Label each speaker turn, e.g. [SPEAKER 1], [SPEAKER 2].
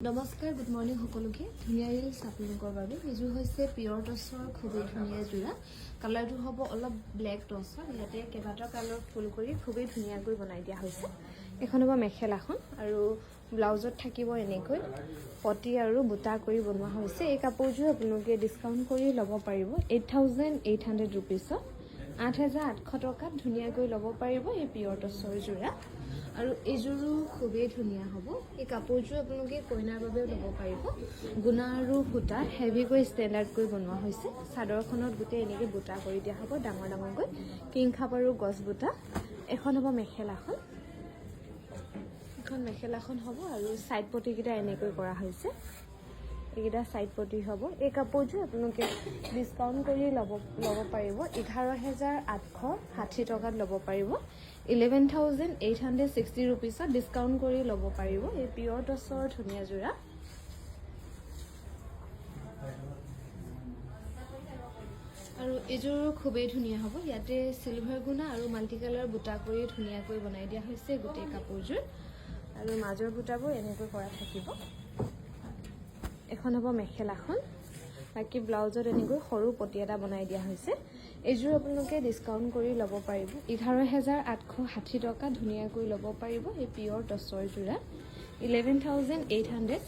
[SPEAKER 1] নমস্কাৰ good morning সকলোকে ধুনীয়া ৰিলছ আপোনালোকৰ বাবে এইযোৰ হৈছে পিয়ৰ টছৰ খুবেই ধুনীয়া যোৰা কালাৰটো হ'ব অলপ ব্লেক টছৰ ইয়াতে কেইবাটাও কালাৰ ফুল কৰি খুবেই ধুনীয়াকৈ বনাই দিয়া হৈছে এখন হ'ব মেখেলাখন আৰু ব্লাউজত থাকিব এনেকৈ পটি আৰু বুটা কৰি বনোৱা হৈছে এই কাপোৰযোৰ আপোনালোকে ডিছকাউণ্ট কৰি ল'ব পাৰিব 8800 ৰুপিছত 8800 টকাত ধুনীয়াকৈ ল'ব পাৰিব এই পিয়ৰ টছৰ যোৰা আৰু এইযোৰো খুবেই ধুনীয়া হ'ব এই কাপোৰযোৰ আপোনালোকে কইনাৰ বাবেও ল'ব পাৰিব গুণা আৰু সূতা হেভিকৈ ষ্টেণ্ডাৰ্ডকৈ বনোৱা হৈছে চাদৰখনত গোটেই এনেকৈ বুটা কৰি দিয়া হ'ব ডাঙৰ ডাঙৰকৈ কিং খাপ আৰু গছ বুটা এখন হ'ব মেখেলাখন মেখেলাখন হ'ব আৰু সাইড পটিকেইটা এনেকৈ কৰা হৈছে এইকেইটা সাইড পটি হ'ব এই কাপোৰযোৰ আপোনালোকে ডিছকাউণ্ট কৰি ল'ব পাৰিব 11860 টকাত ল'ব পাৰিব 11860 ৰুপিছত ডিছকাউণ্ট কৰি ল'ব পাৰিব এই পিয়ৰ টছৰ ধুনীয়া যোৰা আৰু এইযোৰ খুবেই ধুনীয়া হ'ব ইয়াতে সিলভাৰ গুণা আৰু মাল্টি কালাৰ বুটা কৰি ধুনীয়াকৈ বনাই দিয়া হৈছে গোটেই কাপোৰযোৰ আৰু মাজৰ বুটাবোৰ এনেকৈ কৰা থাকিব এখন হ'ব মেখেলাখন বাকি ব্লাউজত এনেকৈ সৰু পটি এটা বনাই দিয়া হৈছে এইযোৰ আপোনালোকে ডিছকাউণ্ট কৰি ল'ব পাৰিব 11860 টকা ধুনীয়াকৈ ল'ব পাৰিব এই পিয়ৰ টছৰ যোৰা 11800